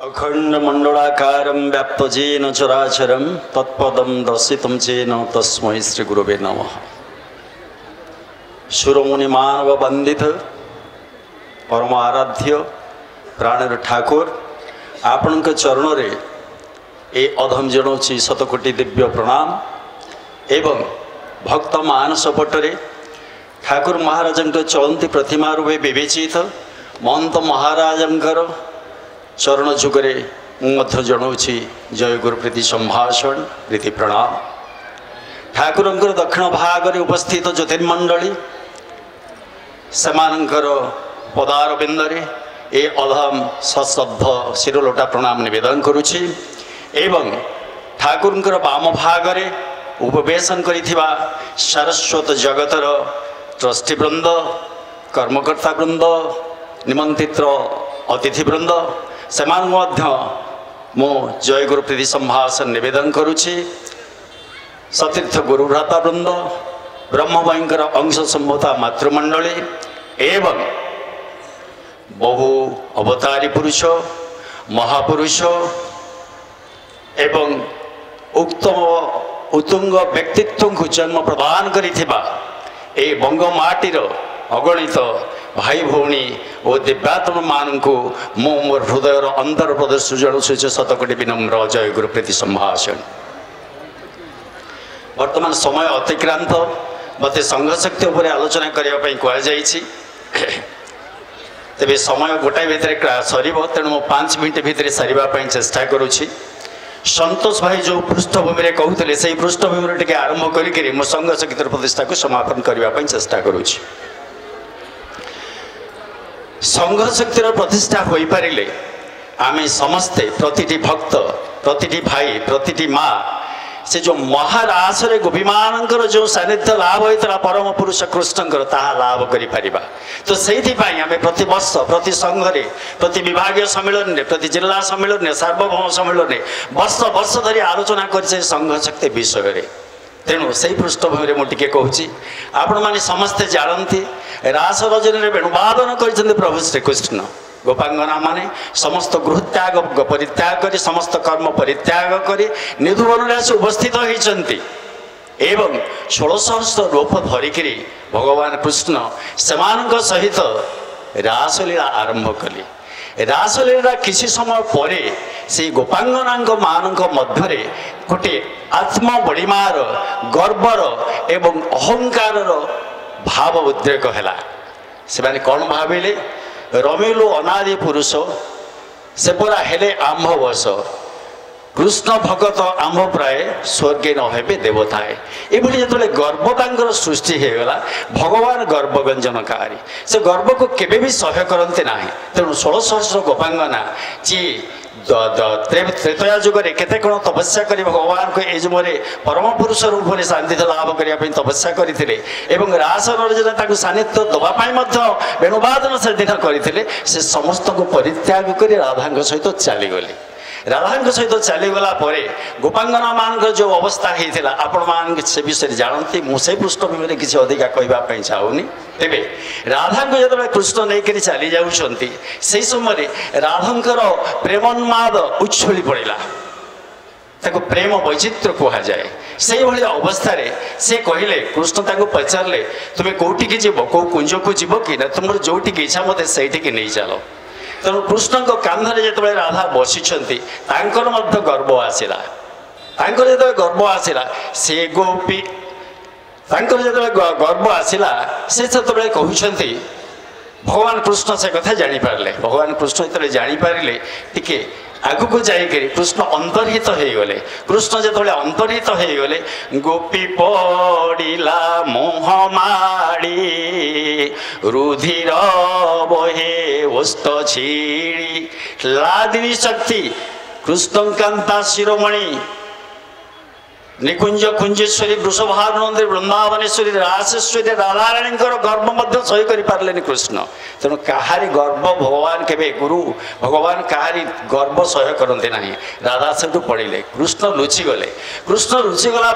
अखंड मंडलाकारं व्याप्तजेन चराचरं तत्पदं दर्शितं चेन तस्मै श्री गुरुवे नमः। शिरोमुनि मानव वंदित परम आराध्य प्राणर ठाकुर आपण चरण रे ए अधम जनाऊँच शतकोटी दिव्य प्रणाम एवं भक्त मानस पटरे ठाकुर महाराज चलती प्रतिमा रूपे विवेचित महंत महाराजंकर चरण जुगरे मध्य जनाऊँच जय गुरुप्रीति संभाषण प्रीति प्रणाम। ठाकुर दक्षिण भाग उपस्थित ज्योतिर्मंडली सेमानंकर पदार बिंदरे ए अधम सश्रद्ध शिरोलोटा प्रणाम निवेदन करुछि एवं ठाकुर बाम भागरे उपवेशन करिथिबा सारस्वत जगतर ट्रस्टीवृंद कर्मकर्ता वृंद निमंत्रित अतिथिवृंद से मो जय गुरुप्रीति संभाषण निवेदन करुछि। सतीर्थ गुरुभ्राता वृंद ब्रह्मभयंकर अंश संभूता मातृमंडली एवं बहु अवतारी पुरुष महापुरुष एवं उत्तम उत्तुंग व्यक्तित्व को जन्म प्रदान करिथिबा ए बंगमाटीर अगणित भाई भौणी और दिव्यात्म मान को मो मोर हृदयर अंतर प्रदेश जनाऊँ शतकोटी विनम्र जय गुरुप्रीति संभाषण। वर्तमान समय अतिक्रांत मत संघ शक्ति उपर आलोचना करने कहुई तेरे समय गोटाए भितर सर तेणु 5 मिनट भितर सारे चेष्टा करुँची। संतोष भाई जो पृष्ठभूमि में कहते से पृष्ठभूमि टे आरंभ करी मो संघ शक्ति प्रतिष्ठा को समापन करने चेष्टा करुँची। संघ शक्तिर प्रतिष्ठा हो पारे आमे समस्ते प्रतिटी भक्त प्रतिटी भाई प्रतिटी माँ से जो महारास गोपी मानकर जो सानिध्य लाभ होता परम पुरुष कृष्णकर ताहा लाभ करिपारिबा। तो से आम प्रति वर्ष प्रति संघरे प्रति विभाग सम्मेलन प्रति जिला सम्मेलन सार्वभौम सम्मेलन वर्ष वर्ष धरी आलोचना कर संघ शक्ति विषय। तेणु से पृष्ठभूमि में मुझे कहूँ आपण मैंने समस्ते जानती रास रजनी वेणुवादन कर प्रभु श्रीकृष्ण गोपांगना माने समस्त गृह त्याग परित्याग कर समस्त कर्म परित्याग कर निधुवन आसी उपस्थित होती एवं 1600 रूप धरिक भगवान कृष्ण सेमानक सहित रासलीला आरंभ कले। रासलीला किसी समय पर से गोपांगना मान मध्य गोटे आत्म बड़ीमार गर्वर एवं अहंकार भाव उद्रेक है। से कौन भाविले रमिलु अनादि पुरुष से पूरा हेले आंभ बस कृष्ण भगत आंभ प्राय स्वर्गे न हेबे देवताए ये जो गर्व सृष्टि होगला भगवान गर्वगंजनकारी से गर्व को केबे भी सह्य करते ना। तेणु 1600 गोपांगना जी त्रेतया जुगे केते कौन तपस्या कर भगवान को ये जुगे परम पुरुष रूप में सान्निध्य लाभ करने तपस्या करते रास रजन सान्निध्य दवापाई वेणुवादन से दिन करते से समस्त को परित्याग कर राधा सहित चलीगले। राधा सहित चलीगला गोपांगना मान जो अवस्था होता आपण मान से विषय जानती मुझे पृष्ठभूमि में किसी अधिका कहवाई चाहूनी। तेरे राधा को जो कृष्ण नहीं चली जाऊँच से समय राधांकर प्रेमोन्माद उछली पड़ा ताको प्रेम वैचित्र कहुए से भाई अवस्था से कहले कृष्ण ताको पचारे तुम्हें कौटिकी जीव कौ कुंज को जीव कि तुम जोटिक इच्छा मत से नहीं चल। तेणु कृष्ण कांधरे जो राधा बसी गर्व आसला जो गर्व आसला से गोपी जो गर्व आसला से कहते भगवान कृष्ण से कथा जापारे भगवान कृष्ण जो जापारे टिके आगु को जाकर कृष्ण अंतर्हित हो गले। कृष्ण जो अंतर्हित हो गले गोपी पड़िला मोहमाड़ी रुधिर बहे ओष्ठ छिड़ी लादिनी शक्ति कृष्ण कांता शिरोमणि निकुंज कुंजेश्वरी वृषभानुनंदी वृंदावनेश्वरी रासेश्वरी राधाराणी गर्भ सही कर पारे कृष्ण तेणु कहारी गर्भ भगवान के गुरु भगवान कहारी गर्भ सह्य करते ना राधा से पड़े कृष्ण लुचिगले कृष्ण लुचिगला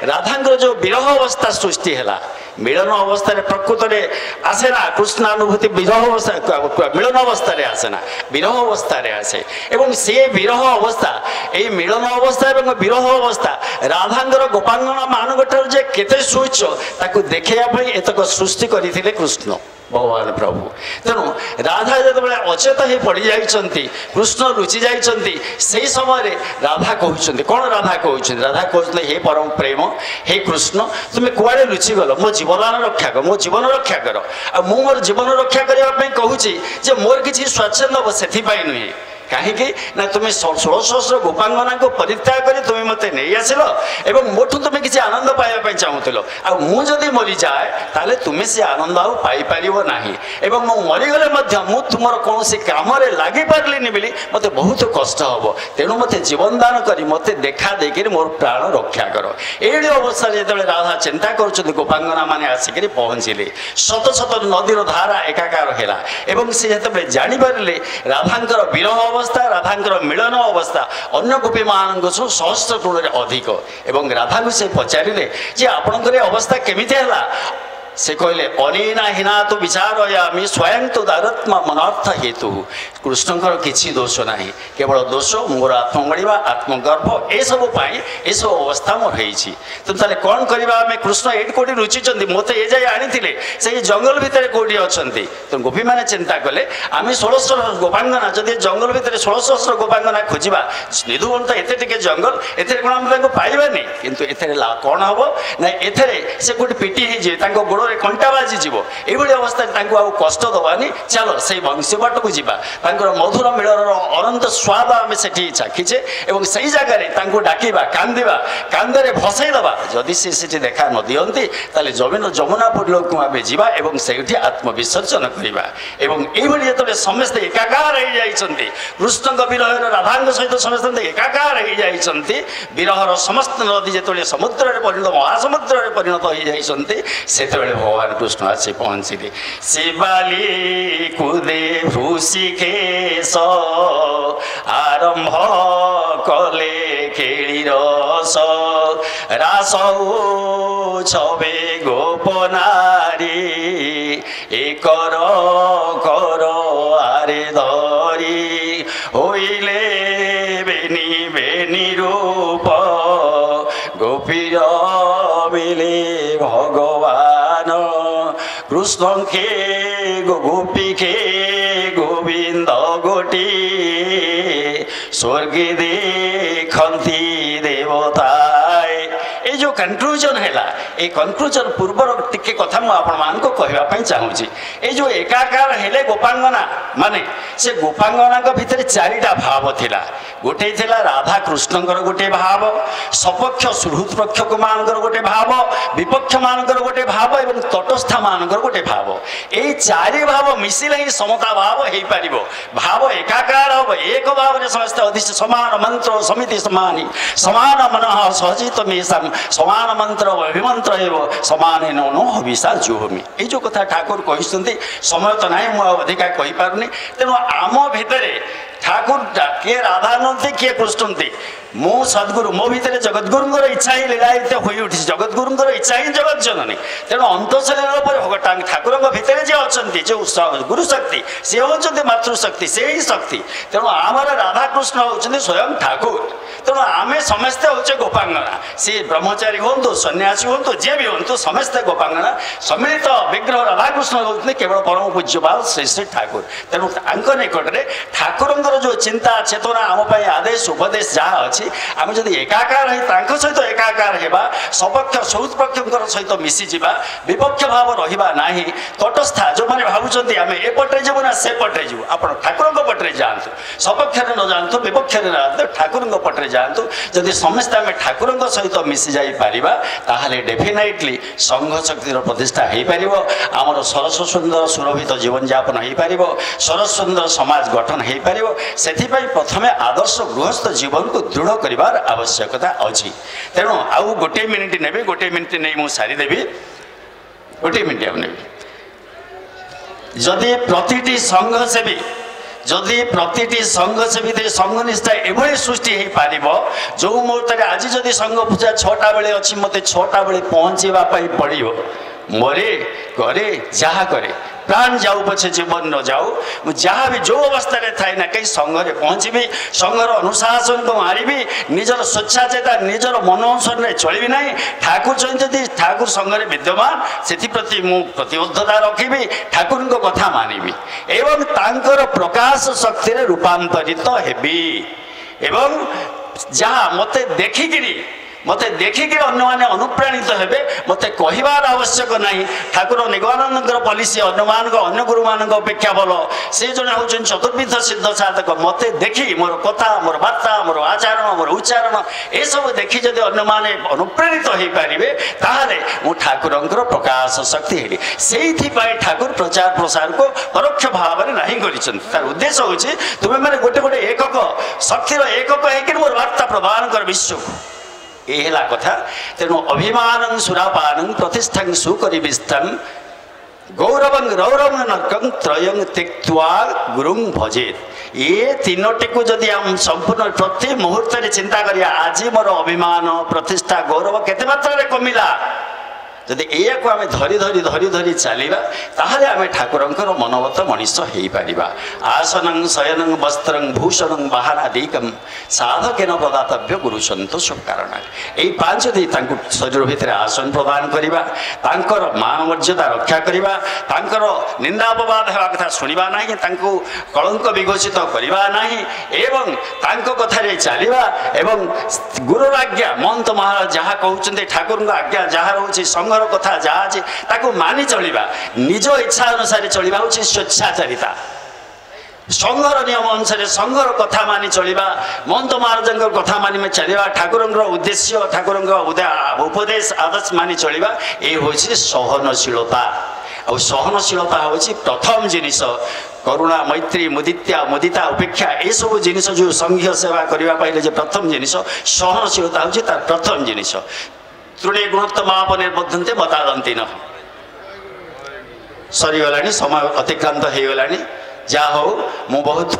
राधा जो विरह अवस्था सृष्टि है मिलन अवस्था प्रकृत में आसेना कृष्णानुभूति विरह अवस्था मिलन अवस्था आसेना विरह अवस्था आसे एवं से विरह अवस्था ये मिलन अवस्था एवं विरह अवस्था राधांगर गोपांगना मानक जे केते सुच ताकू देखा एतक सृष्टि करते कृष्ण भगवान प्रभु तेणु राधा जो अचेत हो पड़ जाती कृष्ण लुचि जाती से समय राधा कहते कौन राधा कहते राधा कहते हे परम प्रेम हे कृष्ण तुम्हें कुआड़े लुचि गल मो जीवन रक्षा कर मो जीवन रक्षा कर आ मु मोर जीवन रक्षा करने कहूँ मोर किसी स्वच्छंद से नुहे कहीं ना तुम्हें 1600 गोपांगना को परित्याग कर तुम्हें मत नहीं आसिल एवं मोठू तुम्हें किसी आनंद पाइबा चाहूल आदि मरी जाए ताले तुम्हें से आनंद आईपार ना एवं मु मरीगले तुम कौन कम लगी पार्ली बोली मत बहुत कष्ट हम तेणु मत जीवन दान कर मत देखा देकर मोर प्राण रक्षा कर ये अवस्था जो राधा चिंता कर गोपांगना मैंने आसिक पहुँचले शत शत नदीर धारा एकाकार है सी जो जापारे राधांकर विरह अवस्था राधांकर मिलन अवस्था अन्य गोपी मान सहस्र गुण अधिक एवं राधा को से पचारे जे आपणकर अवस्था केमिति है से कहले अनीना हीना तो विचारयामी स्वयं तो दारत्मा मनर्थ हेतु कृष्णकर किसी दोष ना केवल दोष मोर आत्मगढ़ा आत्मगर्भ ये सब अवस्था मोर होती तुम ताले कौन करवा आम कृष्ण ये कौटी रुचि मत ये जाए आनी से जंगल भितर कौटी अच्छा तो गोपी मैंने चिंता कले आम 1600 गोपांगना जदि जंगल भितर 1600 गोपांगना खोजा निधुवन तो एते जंगल एथे कौन आम पाइबानी किंतु एथे कौन हम ना एथे से गोटे पिटी हो गोड़ कंटा बाजी जीव ये अवस्था कष्ट दबानी चलो से वंश बाट को जीवा मधुर मिलन अनंत स्वाद आम से चाखीचे और से जगह डाकवा कांदा कांदे भसईदबा जदि से देखा न दिखती ताले जमुनापुर को आम जीवा और से आत्मविसर्जन करवा ये जो समस्ते एकाकार हो जाती कृष्ण विरह राधा सहित समस्त एकाकार हो जाती विरहर समस्त नदी जो समुद्र परिणत महासमुद्र परिणत हो जाती से भगवान कृष्ण आसी पहुँचले शिवाली कुदे भूषिकेश आरंभ कले खेली रस रास छबे गोपनारी एकर कर आरे धरी होइले बेनी बेनी रूप गोपीर मिले भगवान कृष्ण के गोपी के गोविंद गोटी स्वर्ग देखती देवताए ये जो कनक्लूजन है ये कनक्लूजन पूर्वर टिके कथा मुझे कहवाई चाहूँगी ये जो एकाकार हेले गोपांगना माने से गोपांगना भितर चारिटा भाव थिला गोटे थिला राधा कृष्णकर गोटे भाव सपक्ष सुहृद पक्ष मान गोटे भाव विपक्ष मान गोटे भाव और तटस्थ मान गोटे भाव ये चारि भाव मिसिले ही समता भाव हो पार भाव एकाकार हम एक भाव समस्त अधिष्ठ समान मंत्र समिति समानी समान मन सहजित मेषा समान मंत्र अभिमंत्र समान नो हविषा जुहोमी ये जो कथा ठाकुर कहते समय तो ना मुझे अधिका कही पारुनी तेणु आम भितर ठाकुर किए राधा नंती किए कृष्ण मो सद्गुरु मो भीतर जगद्गुरुंर इच्छा ही लीलायित हो उठी जगद्गुरुंर इच्छा ही जगत जननी तेणु अंतशरीर ठाकुर भितर जे अच्छा जो गुरु शक्ति सी हूँ मातृशक्ति से ही शक्ति तेणु आमर राधा कृष्ण होती स्वयं ठाकुर तेणु आम समस्ते हूँ गोपांगना सी ब्रह्मचारी हूँ सन्यासी हूँ जे भी हूँ समस्ते गोपांगना सम्मिलित विग्रह राधा कृष्ण होती केवल परम पूज्य भाव श्री श्री ठाकुर तेणु निकट में ठाकुर जो चिंता चेतना आम आदेश उपदेश जहाँ अच्छी आम जब एकाकार सहित एकाकार होगा सपक्ष सौपक्ष सहित मिशीजा विपक्ष भाव रहा ना तटस्था जो मैंने भावुं आम एपटे जीव ना से पटे जीव आप ठाकुर पटे जातु सपक्ष न जातु विपक्ष न जातु ठाकुर पटे जातु जदि समस्ते आम ठाकुर सहित मिसी जापर डेफिनेटली संघ शक्तिर प्रतिष्ठा हो पार आमर सरस सुंदर सुरभित जीवन यापन हो पार सरस सुंदर समाज गठन हो पार से प्रथमे आदर्श गृहस्थ जीवन को दृढ़ ଦୃଢ଼ କରିବାର ଆବଶ୍ୟକତା ଅଛି। ତେଣୁ ଆଉ ଗୋଟିଏ ମିନିଟ୍ ନେବି, ଗୋଟିଏ ମିନିଟ୍ ନେଇ ମୁଁ ସାରିଦେବି, ଗୋଟିଏ ମିନିଟ୍ ଆଉ ନେବି। ଯଦି ପ୍ରତିଟି ସଂଘସେବୀ ସଂଘ ନିଷ୍ଠା ଏଭଳି ସୃଷ୍ଟି ହେଇପାରିବ, ଯେଉଁ ମୁହୂର୍ତ୍ତରେ ଆଜି ଯଦି ସଂଘ ପୂଜା 6ଟା ବେଳେ ଅଛି, ମୋତେ 6ଟା ବେଳେ ପହଞ୍ଚିବା ପାଇଁ ପଡ଼ିବ, ମରେ କରେ ଯାହା କରେ, ପ୍ରାଣ ଯାଉ ପଛେ ଜୀବନ ନ ଯାଉ, ମୁଁ ଯାହା ବି ଯେଉଁ ଅବସ୍ଥାରେ ଥାଏ ନା କାହିଁ ସଂଘରେ ପହଞ୍ଚିବି, ସଂଘର ଅନୁଶାସନକୁ ମାରିବି, ନିଜର ସ୍ୱଚ୍ଛାଚେତା ନିଜର ମନ ଅନୁସାରେ ଚଳିବି ନାହିଁ। ଠାକୁର ଯଦି ଠାକୁର ସଂଘରେ ବିଦ୍ୟମାନ, ସେଥିପ୍ରତି ମୁଁ ପ୍ରତିବଦ୍ଧତା ରଖିବି, ଠାକୁରଙ୍କ କଥା ମାନିବି ଏବଂ ତାଙ୍କର ପ୍ରକାଶ ଶକ୍ତିରେ ରୂପାନ୍ତରିତ ହେବି। ଏବଂ ଯାହା ମୋତେ ଦେଖିକିରି ଅନ୍ୟମାନେ ଅନୁପ୍ରାଣିତ ହେବେ, ମୋତେ କହିବାର ଆବଶ୍ୟକ ନାହିଁ। ଠାକୁର ନିଗମାନଙ୍କର ପଲିସି ଅନ୍ୟ ଗୁରୁମାନଙ୍କ ଅପେକ୍ଷା ଭଲ। ସେ ଜଣେ ହେଉଛନ୍ତି ଚତୁର୍ବିଧ ସିଦ୍ଧ ସାଧକ। ମୋତେ ଦେଖି ମୋର କଥା, ମୋର ବାର୍ତ୍ତା, ମୋର ଆଚରଣ, ମୋର ଉଚ୍ଚାରଣ ଏସବୁ ଦେଖି ଯଦି ଅନ୍ୟମାନେ ଅନୁପ୍ରାଣିତ ହେଇପାରିବେ, ତାହେଲେ ମୁଁ ଠାକୁରଙ୍କର ପ୍ରକାଶ ଶକ୍ତି ହେଲି। ସେଇଥିପାଇଁ ଠାକୁର ପ୍ରଚାର ପ୍ରସାରକୁ ପରୋକ୍ଷ ଭାବରେ ନାହିଁ କରିଛନ୍ତି। ତାର ଉଦ୍ଦେଶ୍ୟ ହେଉଛି ତୁମେମାନେ ଗୋଟେ ଏକକ ଶକ୍ତିର ଏକକ ହେଇକି ମୋର ବାର୍ତ୍ତା ପ୍ରଦାନ କର ବିଶ୍ୱକୁ। ଏ ହେଲା କଥା। ତେଣୁ ଅଭିମାନଂ ସୁରାପାନଂ ପ୍ରତିଷ୍ଠାଂ ସୁକରିବିସ୍ତଂ ଗୌରବଂ ରୌରବଂ ନର୍କଂ ତ୍ରୟଂ ତ୍ୟକ୍ତ୍ୱା ଗୁରୁଂ ଭଜେତ୍। ଏ ତିନୋଟିକୁ ଯଦି ଆମେ ସମ୍ପୂର୍ଣ୍ଣ ପ୍ରତି ମୁହୂର୍ତ୍ତରେ ଚିନ୍ତା କରିବା, ଆଜି ମୋର ଅଭିମାନ ପ୍ରତିଷ୍ଠା ଗୌରବ କେତେ ମାତ୍ରାରେ କମିଲା, ଯଦି ଏହାକୁ ଆମେ ଧରି ଚାଲିବା, ତାହେଲେ ଆମେ ଠାକୁରଙ୍କର ମନୋବତ ମଣିଷ ହେଇପାରିବା। ଆସନଂ ଶୟନଂ ବସ୍ତ୍ରଂ ଭୂଷଣଂ ବାହାନାଦିକଂ ସାଧକେନ ପ୍ରଦାତବ୍ୟ ଗୁରୁ ସନ୍ତୋଷ କାରଣ। ଏଇ 5ଟି ତାଙ୍କୁ ଶରୀର ଭିତରେ ଆସନ ପ୍ରଦାନ କରିବା, ତାଙ୍କର ମାନ ମର୍ଯ୍ୟାଦା ରକ୍ଷା କରିବା, ତାଙ୍କର ନିନ୍ଦାପବାଦ ହେବା କଥା ଶୁଣିବା ନାହିଁ, ତାଙ୍କୁ କଳଙ୍କ ବିଘୋଷିତ କରିବା ନାହିଁ ଏବଂ ତାଙ୍କ କଥାରେ ଚାଲିବା ଏବଂ ଗୁରୁର ଆଜ୍ଞା ମହନ୍ତ ମହାରାଜ ଯାହା କହୁଛନ୍ତି, ଠାକୁରଙ୍କ ଆଜ୍ଞା ଯାହା ରହୁଛି, ସଂଘର କଥା ଯାହା ଅଛି ତାକୁ ମାନି ଚଳିବା, ନିଜ ଇଚ୍ଛା ଅନୁସାରେ ଚଳିବା ହେଉଛି ସ୍ୱଚ୍ଛାଚାରିତା। ସଂଘର ନିୟମ ଅନୁସାରେ ସଂଘର କଥା ମାନି ଚଳିବା, ମହନ୍ତ ମହାରାଜଙ୍କ କଥା ମାନି ଚାଲିବା, ଠାକୁରଙ୍କର ଉଦ୍ଦେଶ୍ୟ, ଠାକୁରଙ୍କ ଉପଦେଶ ଆଦର୍ଶ ମାନି ଚଳିବା, ଏ ହେଉଛି ସହନଶୀଳତା। ଆଉ ସହନଶୀଳତା ହେଉଛି ପ୍ରଥମ ଜିନିଷ। କରୁଣା, ମୈତ୍ରୀ, ମୁଦିତା, ଉପେକ୍ଷା ଏସବୁ ଜିନିଷ ଯେଉଁ ସଂଘୀୟ ସେବା କରିବା ପାଇଲେ ଯେ ପ୍ରଥମ ଜିନିଷ, ସହନଶୀଳତା ହେଉଛି ତାର ପ୍ରଥମ ଜିନିଷ। ତୃଣେ ଗୁଣତ୍ୱ ମାପ ନିର୍ବଦ୍ଧନ୍ତେ ବତାଦନ୍ତି ନ। ସରିଗଲାଣି, ସମୟ ଅତିକ୍ରାନ୍ତ ହେଇଗଲାଣି। ଯାହା ହଉ ମୁଁ ବହୁତ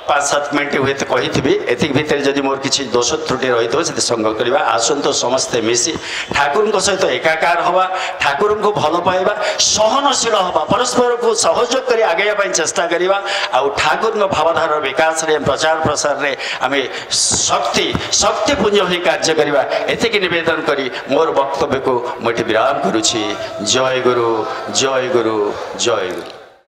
5-7 ମିନିଟ୍ ହୁଏତ କହିଥିବି, ଏତିକି ଭିତରେ ଯଦି ମୋର କିଛି ଦୋଷ ତ୍ରୁଟି ରହିଥିବ ସେଠି ସଂଗ୍ରହ କରିବା। ଆସନ୍ତୁ ସମସ୍ତେ ମିଶି ଠାକୁରଙ୍କ ସହିତ ଏକାକାର ହେବା, ଠାକୁରଙ୍କୁ ଭଲ ପାଇବା, ସହନଶୀଳ ହେବା, ପରସ୍ପରକୁ ସହଯୋଗ କରି ଆଗେଇବା ପାଇଁ ଚେଷ୍ଟା କରିବା। ଆଉ ଠାକୁରଙ୍କ ଭାବଧାରାର ବିକାଶରେ, ପ୍ରଚାର ପ୍ରସାରରେ ଆମେ ଶକ୍ତିପୁଞ୍ଜ ହୋଇ କାର୍ଯ୍ୟ କରିବା। ଏତିକି ନିବେଦନ କରି ମୋର ବକ୍ତବ୍ୟକୁ ମୁଁ ଏଠି ବିରାମ କରୁଛି। ଜୟ ଗୁରୁ, ଜୟ ଗୁରୁ, ଜୟ ଗୁରୁ।